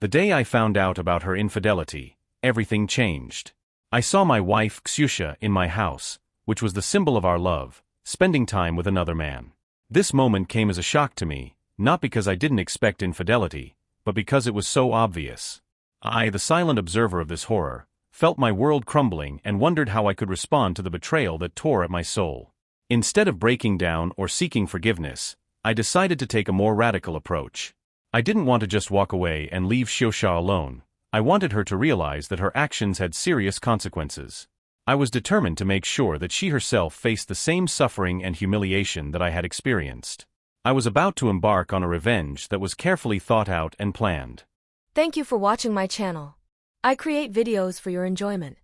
The day I found out about her infidelity, everything changed. I saw my wife, Ksyusha, in my house, which was the symbol of our love, spending time with another man. This moment came as a shock to me, not because I didn't expect infidelity, but because it was so obvious. I, the silent observer of this horror, felt my world crumbling and wondered how I could respond to the betrayal that tore at my soul. Instead of breaking down or seeking forgiveness, I decided to take a more radical approach. I didn't want to just walk away and leave Ksyusha alone. I wanted her to realize that her actions had serious consequences. I was determined to make sure that she herself faced the same suffering and humiliation that I had experienced. I was about to embark on a revenge that was carefully thought out and planned. Thank you for watching my channel. I create videos for your enjoyment.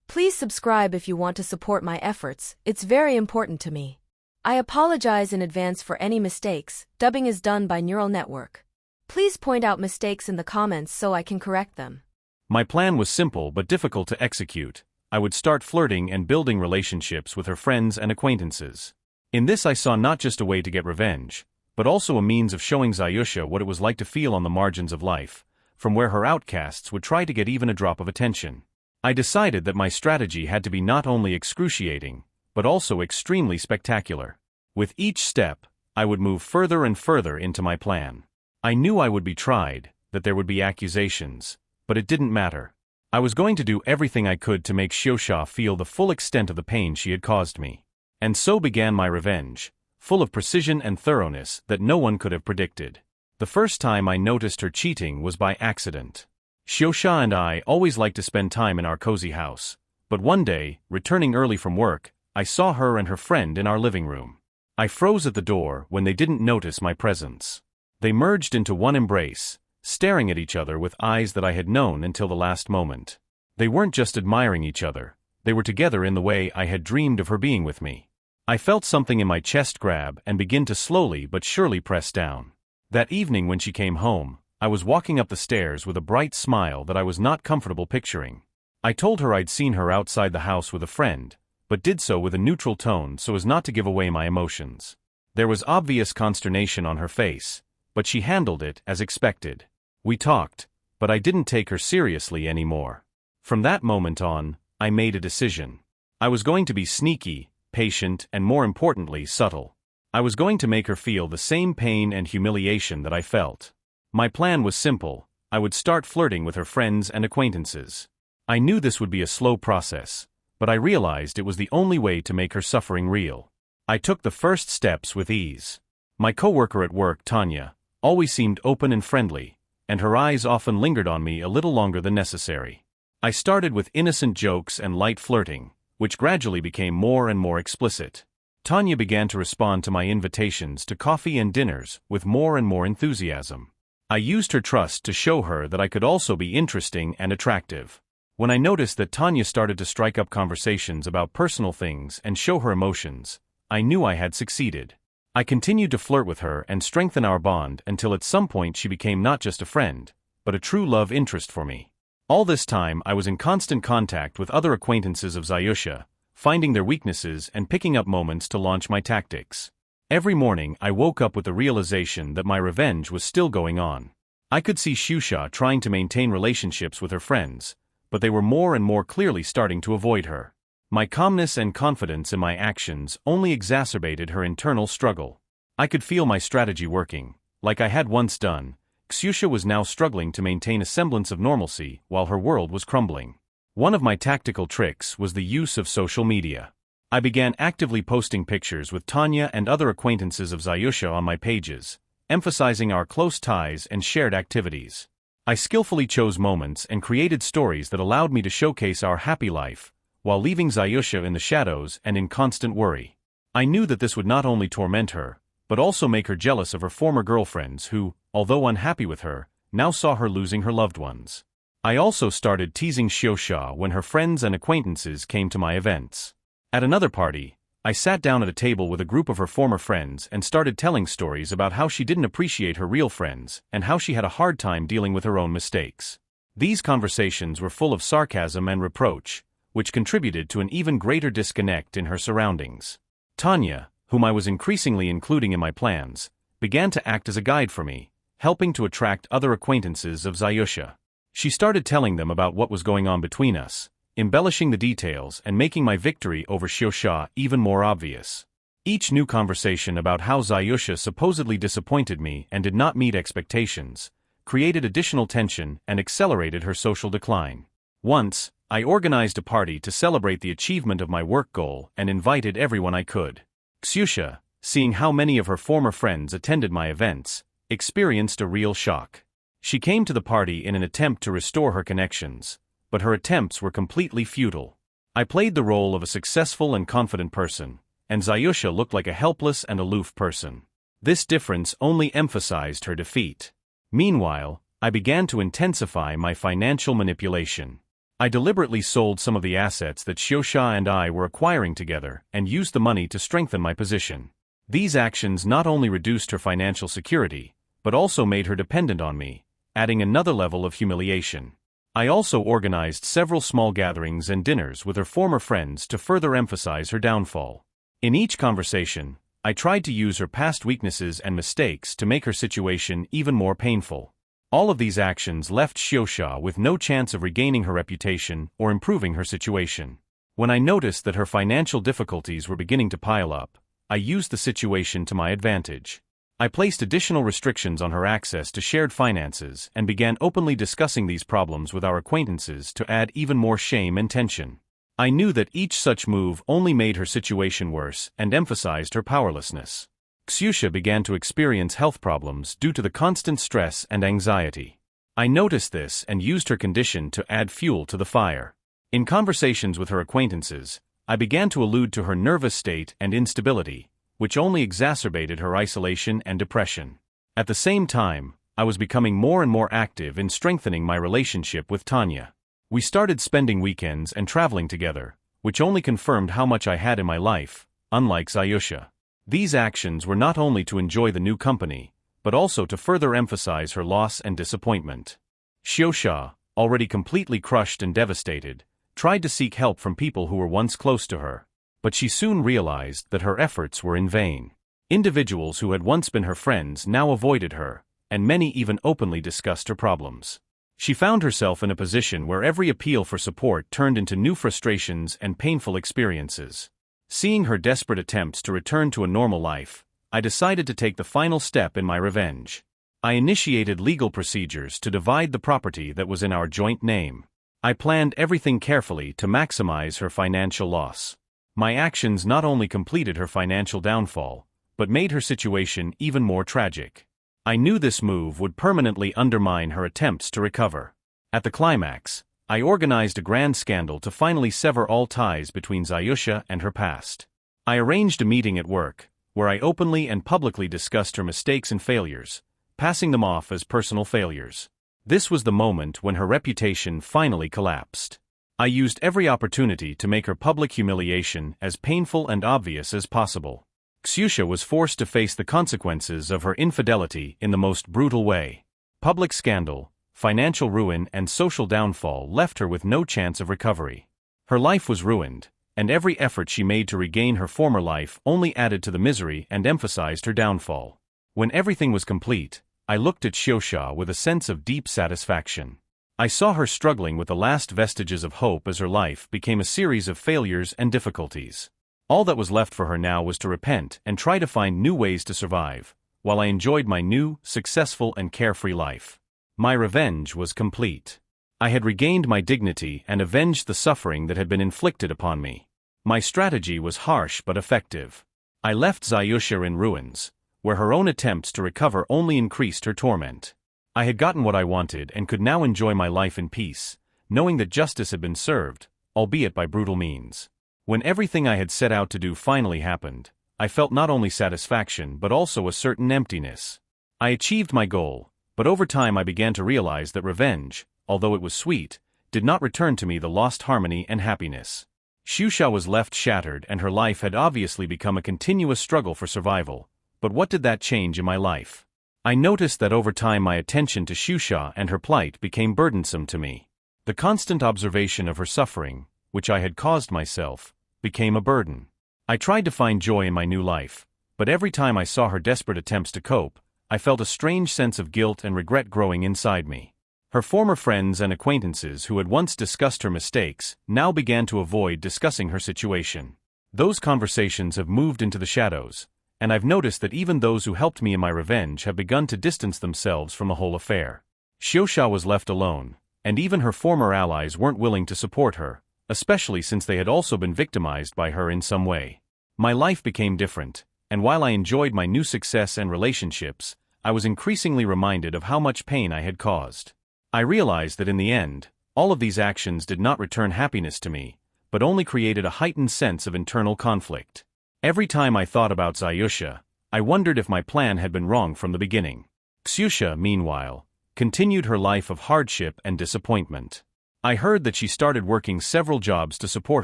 Please subscribe if you want to support my efforts, it's very important to me. I apologize in advance for any mistakes. Dubbing is done by neural network. Please point out mistakes in the comments so I can correct them. My plan was simple but difficult to execute. I would start flirting and building relationships with her friends and acquaintances. In this I saw not just a way to get revenge, but also a means of showing Zayusha what it was like to feel on the margins of life, from where her outcasts would try to get even a drop of attention. I decided that my strategy had to be not only excruciating, but also extremely spectacular. With each step, I would move further and further into my plan. I knew I would be tried, that there would be accusations, but it didn't matter. I was going to do everything I could to make Ksyusha feel the full extent of the pain she had caused me. And so began my revenge, full of precision and thoroughness that no one could have predicted. The first time I noticed her cheating was by accident. Ksyusha and I always liked to spend time in our cozy house, but one day, returning early from work, I saw her and her friend in our living room. I froze at the door when they didn't notice my presence. They merged into one embrace, staring at each other with eyes that I had known until the last moment. They weren't just admiring each other, they were together in the way I had dreamed of her being with me. I felt something in my chest grab and begin to slowly but surely press down. That evening when she came home, I was walking up the stairs with a bright smile that I was not comfortable picturing. I told her I'd seen her outside the house with a friend, but did so with a neutral tone so as not to give away my emotions. There was obvious consternation on her face, but she handled it as expected. We talked, but I didn't take her seriously anymore. From that moment on, I made a decision. I was going to be sneaky, patient, and more importantly, subtle. I was going to make her feel the same pain and humiliation that I felt. My plan was simple. I would start flirting with her friends and acquaintances. I knew this would be a slow process, but I realized it was the only way to make her suffering real. I took the first steps with ease. My coworker at work, Tanya, always seemed open and friendly, and her eyes often lingered on me a little longer than necessary. I started with innocent jokes and light flirting, which gradually became more and more explicit. Tanya began to respond to my invitations to coffee and dinners with more and more enthusiasm. I used her trust to show her that I could also be interesting and attractive. When I noticed that Tanya started to strike up conversations about personal things and show her emotions, I knew I had succeeded. I continued to flirt with her and strengthen our bond until at some point she became not just a friend, but a true love interest for me. All this time I was in constant contact with other acquaintances of Zayusha, finding their weaknesses and picking up moments to launch my tactics. Every morning I woke up with the realization that my revenge was still going on. I could see Ksyusha trying to maintain relationships with her friends, but they were more and more clearly starting to avoid her. My calmness and confidence in my actions only exacerbated her internal struggle. I could feel my strategy working. Like I had once done, Ksyusha was now struggling to maintain a semblance of normalcy while her world was crumbling. One of my tactical tricks was the use of social media. I began actively posting pictures with Tanya and other acquaintances of Zayusha on my pages, emphasizing our close ties and shared activities. I skillfully chose moments and created stories that allowed me to showcase our happy life, while leaving Zayusha in the shadows and in constant worry. I knew that this would not only torment her, but also make her jealous of her former girlfriends who, although unhappy with her, now saw her losing her loved ones. I also started teasing Ksyusha when her friends and acquaintances came to my events. At another party, I sat down at a table with a group of her former friends and started telling stories about how she didn't appreciate her real friends and how she had a hard time dealing with her own mistakes. These conversations were full of sarcasm and reproach, which contributed to an even greater disconnect in her surroundings. Tanya, whom I was increasingly including in my plans, began to act as a guide for me, helping to attract other acquaintances of Zayusha. She started telling them about what was going on between us, embellishing the details and making my victory over Xiusha even more obvious. Each new conversation about how Zayusha supposedly disappointed me and did not meet expectations created additional tension and accelerated her social decline. Once, I organized a party to celebrate the achievement of my work goal and invited everyone I could. Xiusha, seeing how many of her former friends attended my events, experienced a real shock. She came to the party in an attempt to restore her connections, but her attempts were completely futile. I played the role of a successful and confident person, and Zayusha looked like a helpless and aloof person. This difference only emphasized her defeat. Meanwhile, I began to intensify my financial manipulation. I deliberately sold some of the assets that Xiusha and I were acquiring together and used the money to strengthen my position. These actions not only reduced her financial security, but also made her dependent on me, adding another level of humiliation. I also organized several small gatherings and dinners with her former friends to further emphasize her downfall. In each conversation, I tried to use her past weaknesses and mistakes to make her situation even more painful. All of these actions left Xiusha with no chance of regaining her reputation or improving her situation. When I noticed that her financial difficulties were beginning to pile up, I used the situation to my advantage. I placed additional restrictions on her access to shared finances and began openly discussing these problems with our acquaintances to add even more shame and tension. I knew that each such move only made her situation worse and emphasized her powerlessness. Xiusha began to experience health problems due to the constant stress and anxiety. I noticed this and used her condition to add fuel to the fire. In conversations with her acquaintances, I began to allude to her nervous state and instability, which only exacerbated her isolation and depression. At the same time, I was becoming more and more active in strengthening my relationship with Tanya. We started spending weekends and traveling together, which only confirmed how much I had in my life, unlike Zayusha. These actions were not only to enjoy the new company, but also to further emphasize her loss and disappointment. Xiusha, already completely crushed and devastated, tried to seek help from people who were once close to her, but she soon realized that her efforts were in vain. Individuals who had once been her friends now avoided her, and many even openly discussed her problems. She found herself in a position where every appeal for support turned into new frustrations and painful experiences. Seeing her desperate attempts to return to a normal life, I decided to take the final step in my revenge. I initiated legal procedures to divide the property that was in our joint name. I planned everything carefully to maximize her financial loss. My actions not only completed her financial downfall, but made her situation even more tragic. I knew this move would permanently undermine her attempts to recover. At the climax, I organized a grand scandal to finally sever all ties between Zayusha and her past. I arranged a meeting at work, where I openly and publicly discussed her mistakes and failures, passing them off as personal failures. This was the moment when her reputation finally collapsed. I used every opportunity to make her public humiliation as painful and obvious as possible. Xiusha was forced to face the consequences of her infidelity in the most brutal way. Public scandal, financial ruin and social downfall left her with no chance of recovery. Her life was ruined, and every effort she made to regain her former life only added to the misery and emphasized her downfall. When everything was complete, I looked at Xiusha with a sense of deep satisfaction. I saw her struggling with the last vestiges of hope as her life became a series of failures and difficulties. All that was left for her now was to repent and try to find new ways to survive, while I enjoyed my new, successful and carefree life. My revenge was complete. I had regained my dignity and avenged the suffering that had been inflicted upon me. My strategy was harsh but effective. I left Zayusha in ruins, where her own attempts to recover only increased her torment. I had gotten what I wanted and could now enjoy my life in peace, knowing that justice had been served, albeit by brutal means. When everything I had set out to do finally happened, I felt not only satisfaction but also a certain emptiness. I achieved my goal, but over time I began to realize that revenge, although it was sweet, did not return to me the lost harmony and happiness. Xiusha was left shattered and her life had obviously become a continuous struggle for survival, but what did that change in my life? I noticed that over time my attention to Xiusha and her plight became burdensome to me. The constant observation of her suffering, which I had caused myself, became a burden. I tried to find joy in my new life, but every time I saw her desperate attempts to cope, I felt a strange sense of guilt and regret growing inside me. Her former friends and acquaintances who had once discussed her mistakes now began to avoid discussing her situation. Those conversations have moved into the shadows, and I've noticed that even those who helped me in my revenge have begun to distance themselves from the whole affair. Xiusha was left alone, and even her former allies weren't willing to support her, especially since they had also been victimized by her in some way. My life became different, and while I enjoyed my new success and relationships, I was increasingly reminded of how much pain I had caused. I realized that in the end, all of these actions did not return happiness to me, but only created a heightened sense of internal conflict. Every time I thought about Xiusha, I wondered if my plan had been wrong from the beginning. Xiusha, meanwhile, continued her life of hardship and disappointment. I heard that she started working several jobs to support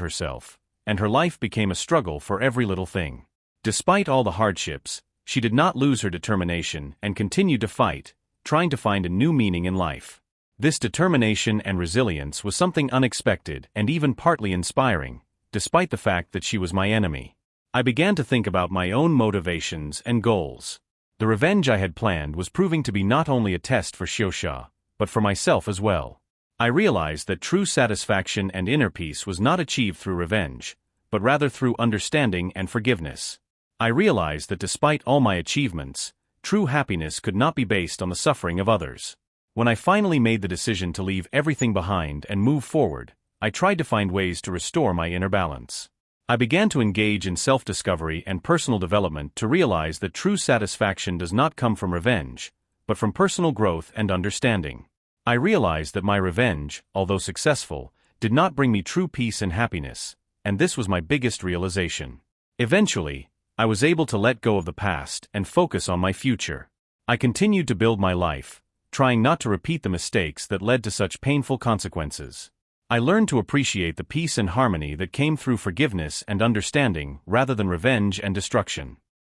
herself, and her life became a struggle for every little thing. Despite all the hardships, she did not lose her determination and continued to fight, trying to find a new meaning in life. This determination and resilience was something unexpected and even partly inspiring, despite the fact that she was my enemy. I began to think about my own motivations and goals. The revenge I had planned was proving to be not only a test for Xiusha, but for myself as well. I realized that true satisfaction and inner peace was not achieved through revenge, but rather through understanding and forgiveness. I realized that despite all my achievements, true happiness could not be based on the suffering of others. When I finally made the decision to leave everything behind and move forward, I tried to find ways to restore my inner balance. I began to engage in self-discovery and personal development to realize that true satisfaction does not come from revenge, but from personal growth and understanding. I realized that my revenge, although successful, did not bring me true peace and happiness, and this was my biggest realization. Eventually, I was able to let go of the past and focus on my future. I continued to build my life, trying not to repeat the mistakes that led to such painful consequences. I learned to appreciate the peace and harmony that came through forgiveness and understanding rather than revenge and destruction.